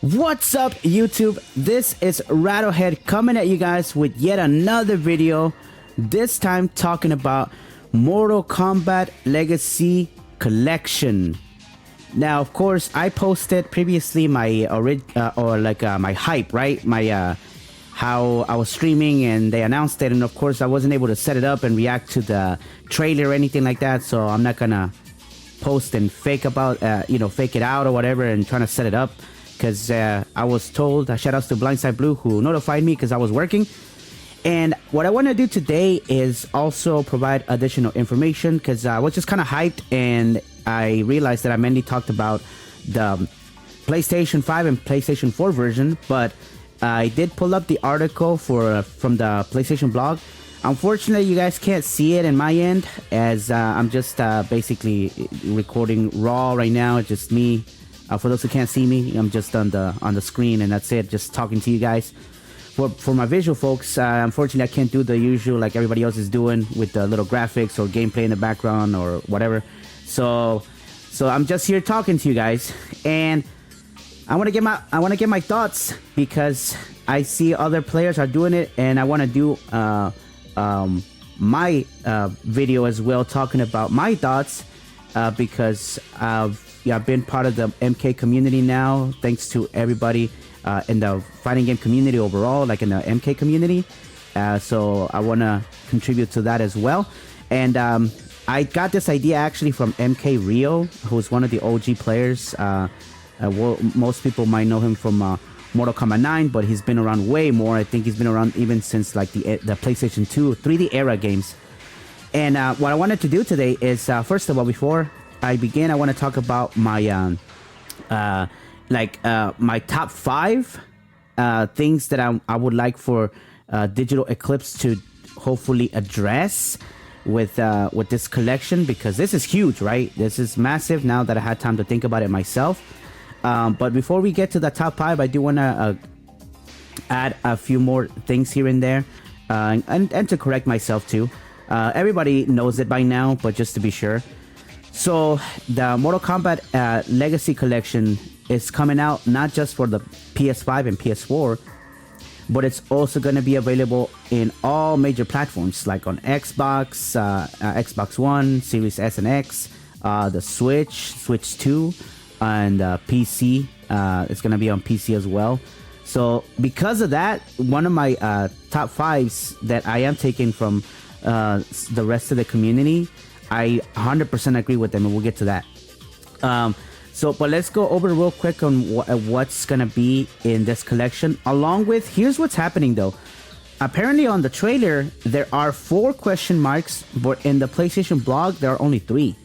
What's up, YouTube? This is Rattlehead coming at you guys with yet another video. This time talking about Mortal Kombat Legacy Collection. Now, of course, I posted previously my my hype, right? My how I was streaming and they announced it, and of course I wasn't able to set it up and react to the trailer or anything like that. So I'm not gonna post and fake it out or whatever and trying to set it up. Because I was told, shout outs to Blindside Blue who notified me because I was working. And what I want to do today is also provide additional information because I was just kind of hyped and I realized that I mainly talked about the PlayStation 5 and PlayStation 4 version. But I did pull up the article from the PlayStation blog. Unfortunately, you guys can't see it in my end as I'm just basically recording raw right now. It's just me. For those who can't see me, I'm just on the screen, and that's it. Just talking to you guys. For my visual folks, unfortunately, I can't do the usual like everybody else is doing with the little graphics or gameplay in the background or whatever. So I'm just here talking to you guys, and I want to get my thoughts because I see other players are doing it, and I want to do my video as well, talking about my thoughts because I've been part of the MK community now, thanks to everybody in the fighting game community overall, like in the MK community. So I want to contribute to that as well. And I got this idea actually from MK Rio, who's one of the OG players. Most people might know him from Mortal Kombat 9, but he's been around way more. I think he's been around even since like the PlayStation 2, 3D era games. And what I wanted to do today is, first of all, before I begin, I want to talk about my my top 5 things that I would like for Digital Eclipse to hopefully address with this collection, because this is huge, right? This is massive now that I had time to think about it myself. But before we get to the top 5, I do want to add a few more things here and there, and to correct myself too. Everybody knows it by now, but just to be sure. So the Mortal Kombat Legacy Collection is coming out not just for the PS5 and PS4, but it's also going to be available in all major platforms, like on Xbox, Xbox One, Series S and X, the Switch 2, and PC. It's going to be on PC as well. So because of that, one of my top 5s that I am taking from the rest of the community, I 100% agree with them, and we'll get to that. But let's go over real quick on what's gonna be in this collection. Along with, here's what's happening though. Apparently on the trailer there are 4 question marks, but in the PlayStation blog there are only 3.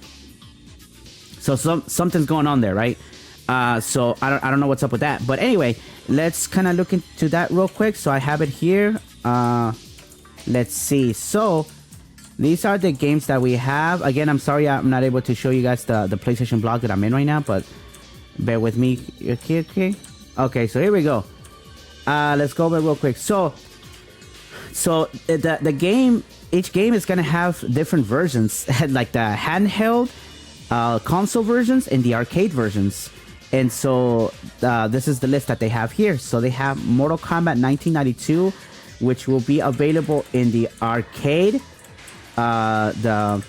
So something's going on there, right? So I don't know what's up with that. But anyway, let's kind of look into that real quick. So I have it here. Let's see. So these are the games that we have. Again, I'm sorry I'm not able to show you guys the PlayStation blog that I'm in right now, but bear with me. Okay, so here we go. Let's go over real quick. So the game, each game is gonna have different versions, like the handheld, console versions, and the arcade versions. And so this is the list that they have here. So they have Mortal Kombat 1992, which will be available in the arcade, the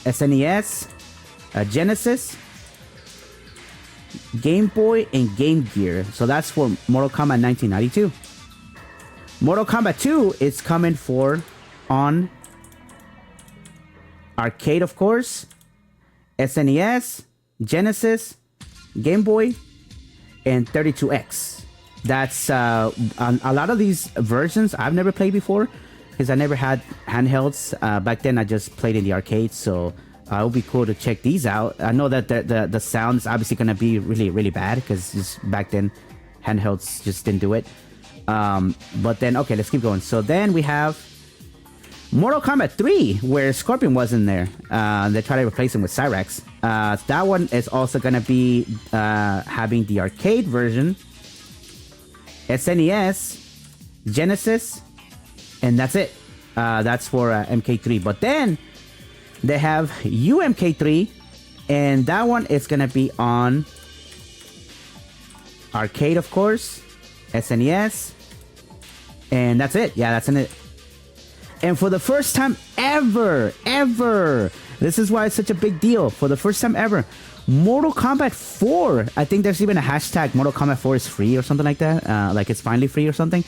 SNES, Genesis, Game Boy, and Game Gear. So that's for Mortal Kombat 1992. Mortal Kombat 2 is coming on arcade, of course, SNES, Genesis, Game Boy, and 32X. That's a lot of these versions I've never played before, because I never had handhelds. Back then I just played in the arcade, so it would be cool to check these out. I know that the sound is obviously going to be really, really bad, because just back then handhelds just didn't do it. But then, okay, let's keep going. So then we have Mortal Kombat 3, where Scorpion was in there. They tried to replace him with Cyrax. That one is also going to be having the arcade version, SNES, Genesis, and that's it. That's for MK3. But then they have UMK3, and that one is going to be on arcade, of course, SNES, and that's it. Yeah, that's in it. And for the first time ever, this is why it's such a big deal. For the first time ever, Mortal Kombat 4. I think there's even a hashtag Mortal Kombat 4 is free or something like that. Like it's finally free or something.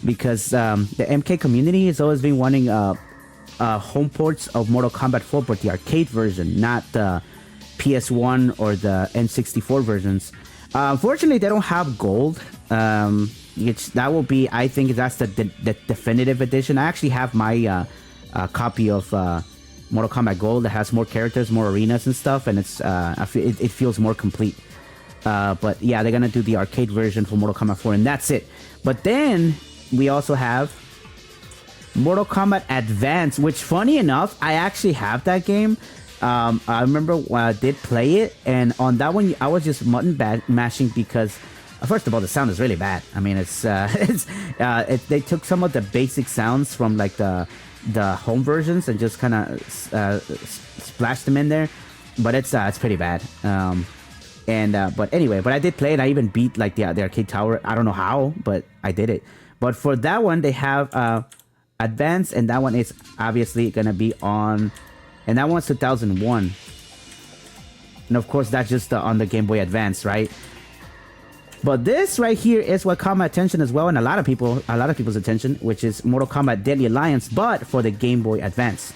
Because the MK community has always been wanting home ports of Mortal Kombat 4, but the arcade version, not the PS1 or the N64 versions. Unfortunately, they don't have gold. That will be, I think that's the definitive edition. I actually have my copy of Mortal Kombat Gold that has more characters, more arenas and stuff, and it feels more complete. But yeah, they're gonna do the arcade version for Mortal Kombat 4, and that's it. But then we also have Mortal Kombat Advance, which, funny enough, I actually have that game. I remember when I did play it, and on that one, I was just button mashing because, first of all, the sound is really bad. I mean, they took some of the basic sounds from like the home versions and just kind of splashed them in there, but it's pretty bad. But anyway, I did play it. I even beat like the arcade tower. I don't know how, but I did it. But for that one, they have Advance, and that one is obviously gonna be on. And that one's 2001. And of course, that's just on the Game Boy Advance, right? But this right here is what caught my attention as well, and a lot of people's attention, which is Mortal Kombat Deadly Alliance, but for the Game Boy Advance.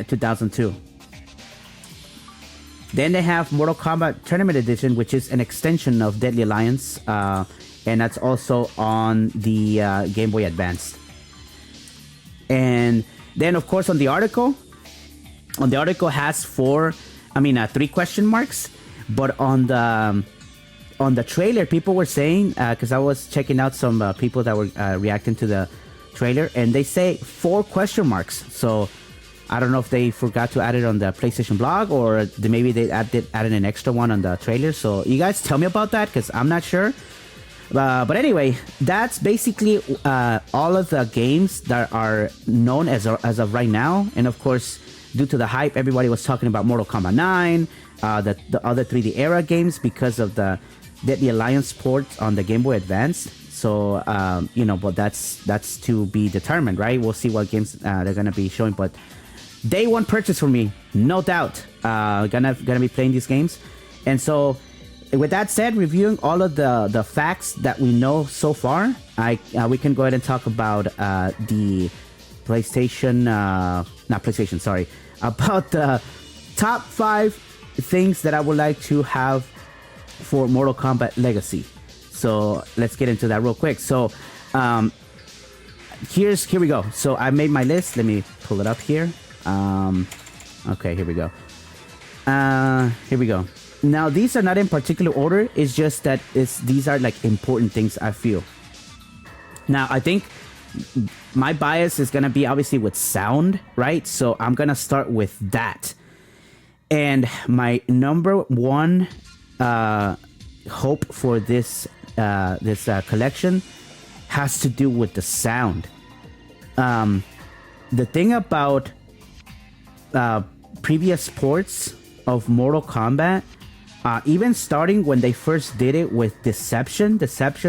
2002. Then they have Mortal Kombat Tournament Edition, which is an extension of Deadly Alliance, and that's also on the Game Boy Advance. And then, of course, on the article has 3 question marks. But on the trailer, people were saying, because I was checking out some people that were reacting to the trailer, and they say 4 question marks. So I don't know if they forgot to add it on the PlayStation blog, or maybe they added an extra one on the trailer. So you guys tell me about that, because I'm not sure. But anyway, that's basically all of the games that are known as of right now. And of course, due to the hype, everybody was talking about Mortal Kombat 9, the other 3D era games, because of the Deadly Alliance port on the Game Boy Advance. So, but that's to be determined, right? We'll see what games they're going to be showing. But day one purchase for me, no doubt. Gonna be playing these games. And so, with that said, reviewing all of the facts that we know so far, we can go ahead and talk about the PlayStation, about the top 5 things that I would like to have for Mortal Kombat Legacy. So let's get into that real quick. So here we go. So I made my list. Let me pull it up here. Okay, here we go. Here we go. Now, these are not in particular order. It's just that these are like important things, I feel. Now, I think my bias is going to be obviously with sound, right? So I'm going to start with that. And my number one hope for this collection has to do with the sound. The thing about previous ports of Mortal Kombat, even starting when they first did it with Deception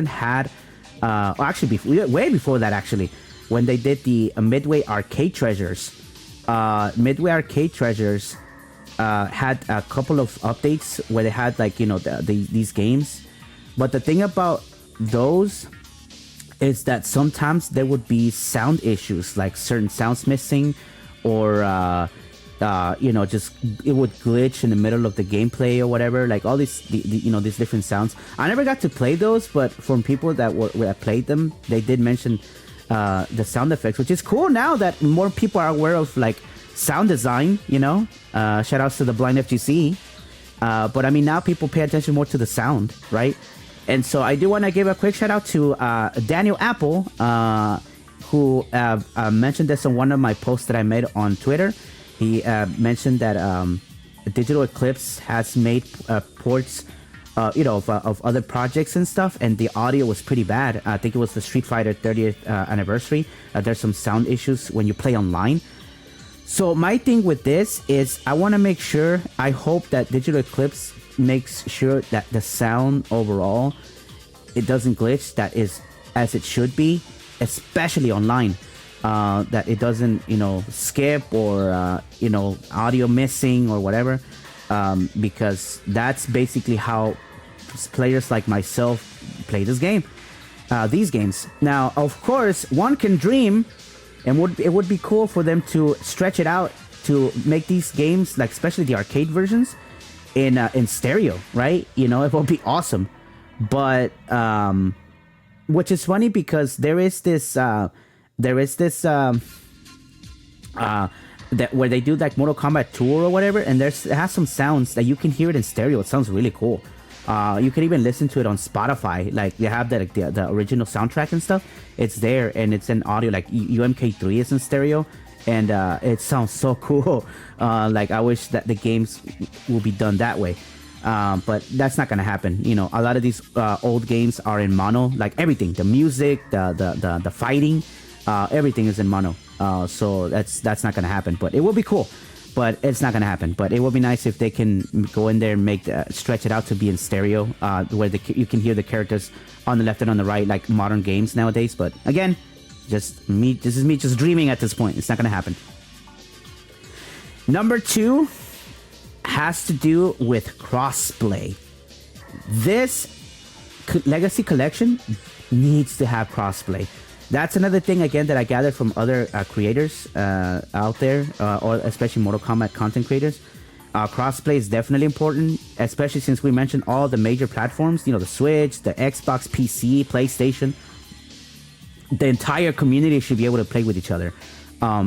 had, way before that actually, when they did the Midway Arcade Treasures. Midway Arcade Treasures had a couple of updates where they had these games. But the thing about those is that sometimes there would be sound issues, like certain sounds missing, or just it would glitch in the middle of the gameplay or whatever, like all these these different sounds. I never got to play those, but from people that played them, they did mention the sound effects, which is cool now that more people are aware of like sound design. Shout outs to the Blind FGC. But I mean, now people pay attention more to the sound, right? And so I do want to give a quick shout out to Daniel Apple, who mentioned this on one of my posts that I made on Twitter. He mentioned that Digital Eclipse has made ports, of other projects and stuff, and the audio was pretty bad. I think it was the Street Fighter 30th anniversary. There's some sound issues when you play online. So my thing with this is I want to make sure, I hope that Digital Eclipse makes sure that the sound overall, it doesn't glitch, that is as it should be, especially online. That it doesn't, skip or, audio missing or whatever. Because that's basically how players like myself play this game. These games. Now, of course, one can dream, and it would be cool for them to stretch it out to make these games, like especially the arcade versions, in stereo, right? It will be awesome. But which is funny because there is this that where they do like Mortal Kombat tour or whatever, and it has some sounds that you can hear it in stereo. It sounds really cool. You can even listen to it on Spotify. Like they have the original soundtrack and stuff. It's there, and it's in audio. Like UMK3 is in stereo, and it sounds so cool. Like I wish that the games will be done that way. But that's not gonna happen. A lot of these old games are in mono. Like everything, the music, the fighting, everything is in mono. So that's not gonna happen. But it will be cool. But it's not gonna happen. But it will be nice if they can go in there and stretch it out to be in stereo, where you can hear the characters on the left and on the right, like modern games nowadays. But again, this is me just dreaming at this point. It's not gonna happen. Number 2 has to do with crossplay. This Legacy Collection needs to have crossplay. That's another thing, again, that I gathered from other creators out there, or especially Mortal Kombat content creators. Crossplay is definitely important, especially since we mentioned all the major platforms, the Switch, the Xbox, PC, PlayStation. The entire community should be able to play with each other,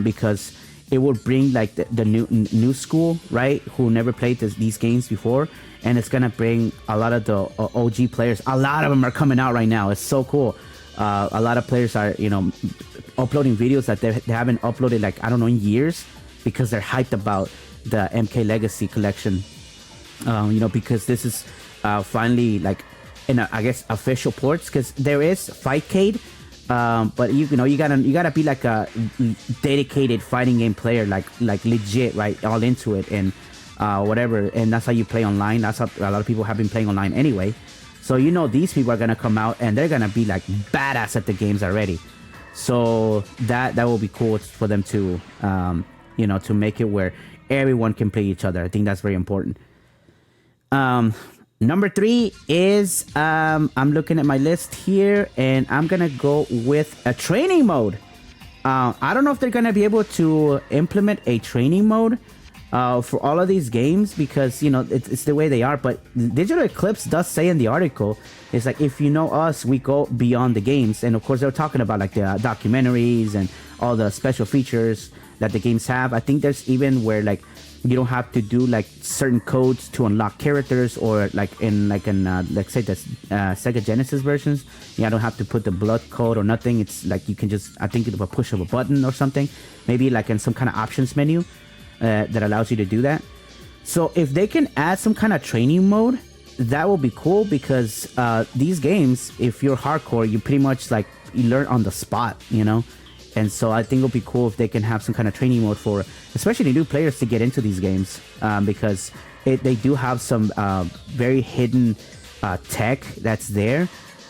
because it will bring like the new school, right, who never played these games before, and it's gonna bring a lot of the OG players. A lot of them are coming out right now. It's so cool. A lot of players are, uploading videos that they haven't uploaded like, I don't know, in years, because they're hyped about the MK Legacy Collection. Because this is finally like I guess official ports, because there is Fightcade, but you gotta be like a dedicated fighting game player, like legit, right, all into it, and whatever, and that's how you play online. That's how a lot of people have been playing online anyway. So these people are gonna come out and they're gonna be like badass at the games already. So that will be cool for them to to make it where everyone can play each other. I think that's very important. Number 3 is I'm looking at my list here, and I'm gonna go with a training mode. I don't know if they're gonna be able to implement a training mode for all of these games, because it's the way they are. But Digital Eclipse does say in the article, it's like, if you know us, we go beyond the games. And of course, they're talking about like the documentaries and all the special features that the games have. I think there's even where like you don't have to do like certain codes to unlock characters, or like in let's say the Sega Genesis versions, I don't have to put the blood code or nothing. It's like you can just, I think, a push of a button or something, maybe like in some kind of options menu that allows you to do that. So if they can add some kind of training mode, that will be cool, because these games, if you're hardcore, you pretty much like you learn on the spot, and so I think it'll be cool if they can have some kind of training mode for especially the new players to get into these games, because they do have some very hidden tech that's there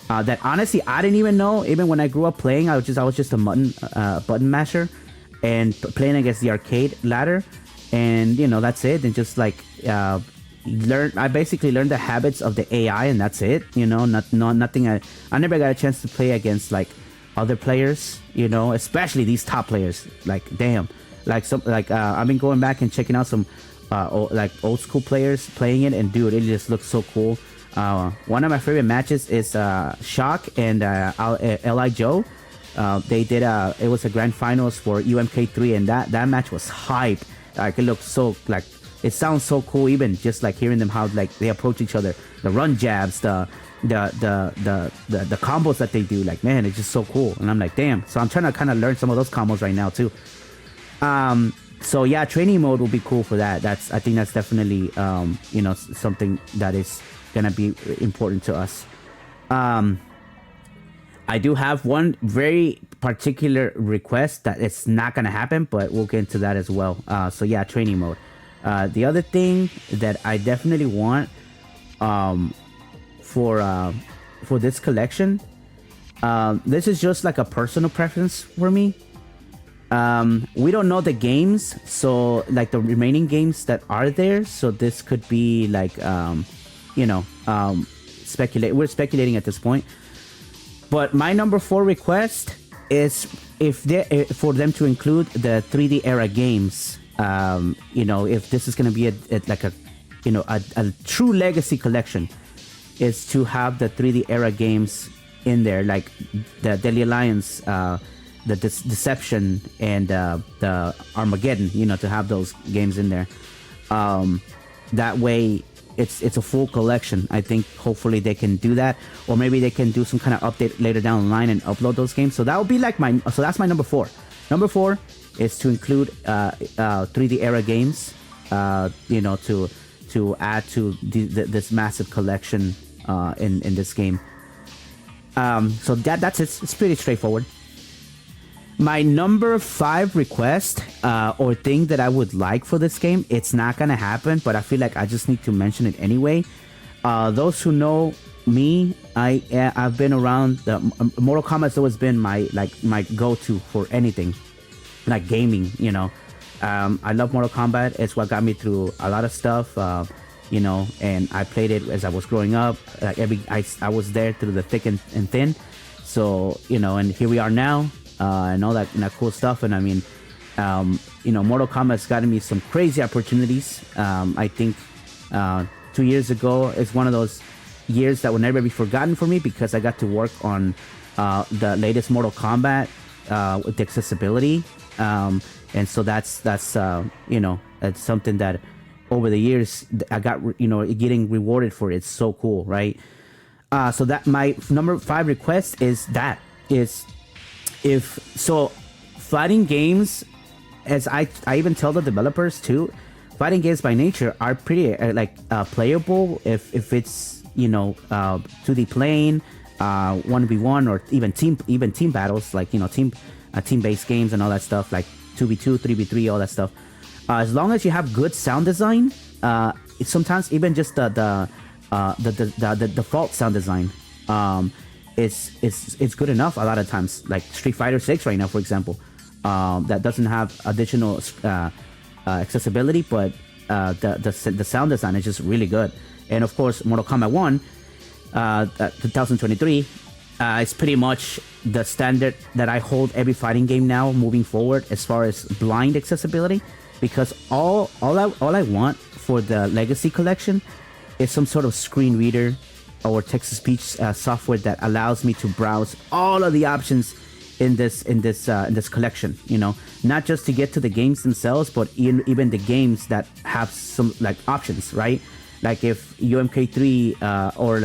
that honestly I didn't even know. Even when I grew up playing, I was just a button masher and playing against the arcade ladder, and that's it. And just like I basically learned the habits of the AI, and that's it. Nothing. I never got a chance to play against like other players, especially these top players. Like damn, I've been going back and checking out some old school players playing it, and dude, it just looks so cool. One of my favorite matches is Shock and Li Joe. They did it was a grand finals for UMK3, and that match was hype. Like it looked so like, it sounds so cool, even just like hearing them, how like they approach each other, the run jabs, the combos that they do. Like, man, it's just so cool. And I'm like, damn. So I'm trying to kind of learn some of those combos right now too. So yeah, training mode will be cool for that. I think that's definitely something that is gonna be important to us. I do have one very particular request that it's not gonna happen, but we'll get into that as well. So yeah, training mode. The other thing that I definitely want for this collection. This is just like a personal preference for me. We don't know the games, so like the remaining games that are there. So this could be like, speculate. We're speculating at this point. But my number 4 request is for them to include the 3D era games. If this is going to be a true legacy collection, is to have the 3D era games in there, like the Deadly Alliance, the Deception, and the Armageddon. To have those games in there. That way, it's a full collection. I think hopefully they can do that, or maybe they can do some kind of update later down the line and upload those games. So that would be like that's my number 4. Number 4 is to include 3D era games. To add to this massive collection in this game. So that's it. It's pretty straightforward. My number 5 request or thing that I would like for this game, it's not gonna happen, but I feel like I just need to mention it anyway. Those who know me, I've been around. Mortal Kombat's always been my go-to for anything, like gaming. I love Mortal Kombat. It's what got me through a lot of stuff. And I played it as I was growing up. I was there through the thick and thin. So and here we are now. And all that cool stuff. And I mean, Mortal Kombat's gotten me some crazy opportunities. I think 2 years ago is one of those years that will never be forgotten for me, because I got to work on the latest Mortal Kombat with the accessibility. And so that's it's something that over the years I got getting rewarded for. It's so cool, right? So that my number 5 request is fighting games, as I even tell the developers too, fighting games by nature are pretty playable if it's 2D playing, 1v1, or even team battles, like team based games and all that stuff, like 2v2, 3v3, all that stuff. As long as you have good sound design, sometimes even just the default sound design, it's good enough a lot of times. Like Street Fighter 6 right now, for example, that doesn't have additional accessibility, but the sound design is just really good. And of course, Mortal Kombat 1, 2023, is pretty much the standard that I hold every fighting game now moving forward as far as blind accessibility, because all I want for the Legacy Collection is some sort of screen reader or text-to-speech software that allows me to browse all of the options in this collection. Not just to get to the games themselves, but even the games that have some options, right? Like if UMK3 or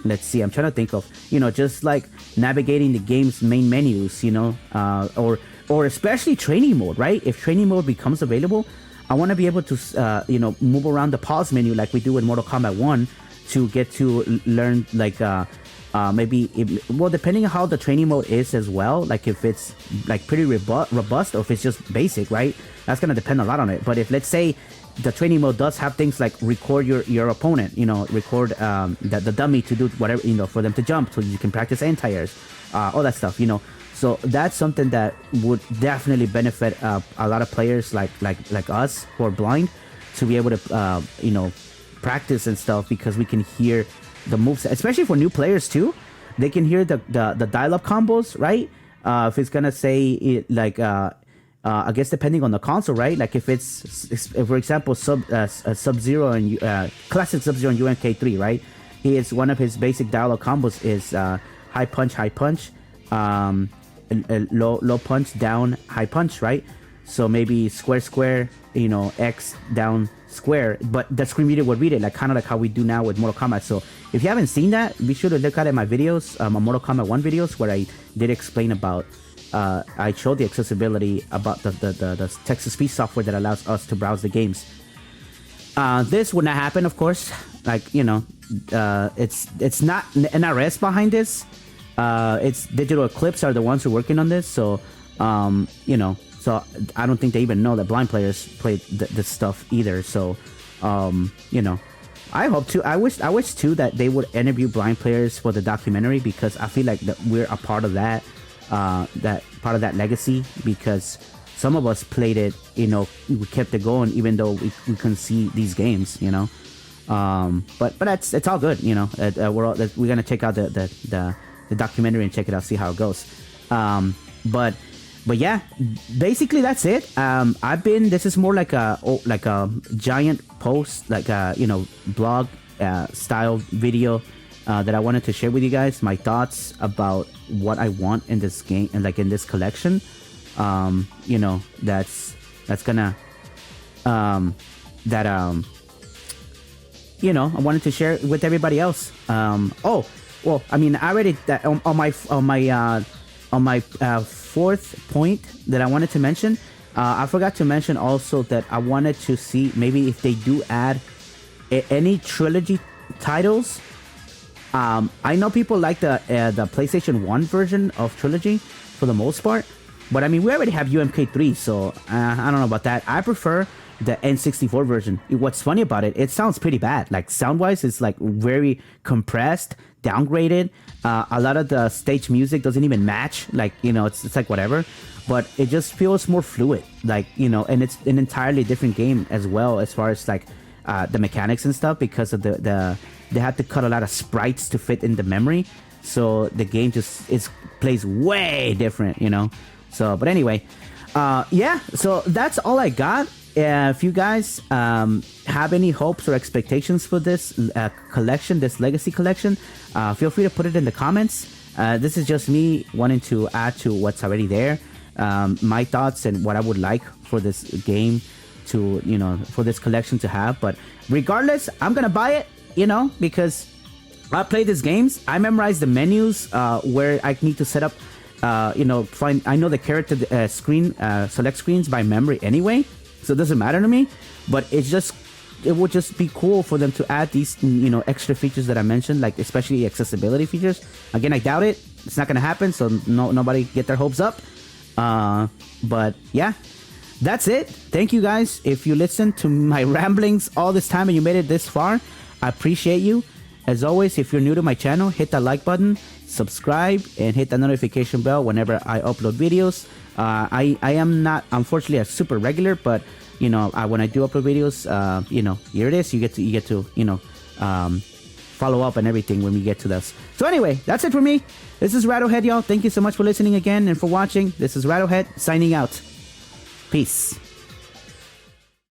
let's see, I'm trying to think of just like navigating the game's main menus, or especially training mode, right? If training mode becomes available, I want to be able to move around the pause menu like we do in Mortal Kombat 1 to get to learn depending on how the training mode is as well, like if it's like pretty robust or if it's just basic, right? That's gonna depend a lot on it. But if, let's say, the training mode does have things like record your opponent, record the dummy to do whatever, for them to jump so you can practice anti-airs, all that stuff, So that's something that would definitely benefit a lot of players like us who are blind, to be able to practice and stuff, because we can hear the moves, especially for new players too. They can hear the dial-up combos, right? If it's gonna say I guess depending on the console, right? Like if for example, Sub-Zero and classic Sub-Zero and UMK3, right? One of his basic dial-up combos is high punch, low punch, down, high punch, right? So maybe square, X, down, square, but the screen reader would read it, kind of like how we do now with Mortal Kombat. So if you haven't seen that, be sure to look at my videos, my Mortal Kombat 1 videos, where I did explain about, I showed the accessibility about the text-to-speech software that allows us to browse the games. This would not happen, of course. It's not NRS behind this. It's Digital Eclipse are the ones who are working on this. So, so I don't think they even know that blind players play this stuff either. So, I hope to. I wish too that they would interview blind players for the documentary, because I feel like that we're a part of that, that part of that legacy, because some of us played it, you know, we kept it going even though we couldn't see these games, you know. But it's all good, you know. We're gonna check out the documentary and check it out, see how it goes. But yeah, basically that's it. This is more like a giant post, like a, you know, blog style video that I wanted to share with you guys my thoughts about what I want in this game and like in this collection. You know, that's gonna you know, I wanted to share it with everybody else. Oh, well, I mean, I already that on my fourth point that I wanted to mention. I forgot to mention also that I wanted to see maybe if they do add any trilogy titles. I know people like the PlayStation 1 version of trilogy for the most part, but I mean, we already have UMK3, so I don't know about that. I prefer the N64 version. What's funny about it, it sounds pretty bad. Like sound-wise, it's like very compressed, downgraded. A lot of the stage music doesn't even match. Like, you know, it's like whatever. But it just feels more fluid. Like, you know, and it's an entirely different game as well as far as like the mechanics and stuff, because of they had to cut a lot of sprites to fit in the memory. So the game just plays way different, you know. So, but anyway, yeah. So that's all I got. If you guys have any hopes or expectations for this collection, this legacy collection, feel free to put it in the comments. This is just me wanting to add to what's already there, my thoughts and what I would like for this game to, you know, for this collection to have. But regardless, I'm gonna buy it, you know, because I play these games. I memorize the menus where I need to set up, you know, I know the character select screens by memory anyway. So it doesn't matter to me, but it would just be cool for them to add these, you know, extra features that I mentioned, like especially accessibility features. Again, I doubt it. It's not going to happen, so nobody get their hopes up. But yeah, that's it. Thank you guys. If you listened to my ramblings all this time and you made it this far, I appreciate you. As always, if you're new to my channel, hit that like button, subscribe, and hit the notification bell whenever I upload videos. I am not, unfortunately, a super regular, but you know, when I do upload videos, you know, here it is. You get to you know, follow up and everything when we get to this. So anyway, that's it for me. This is Rattlehead, y'all. Thank you so much for listening again and for watching. This is Rattlehead signing out. Peace.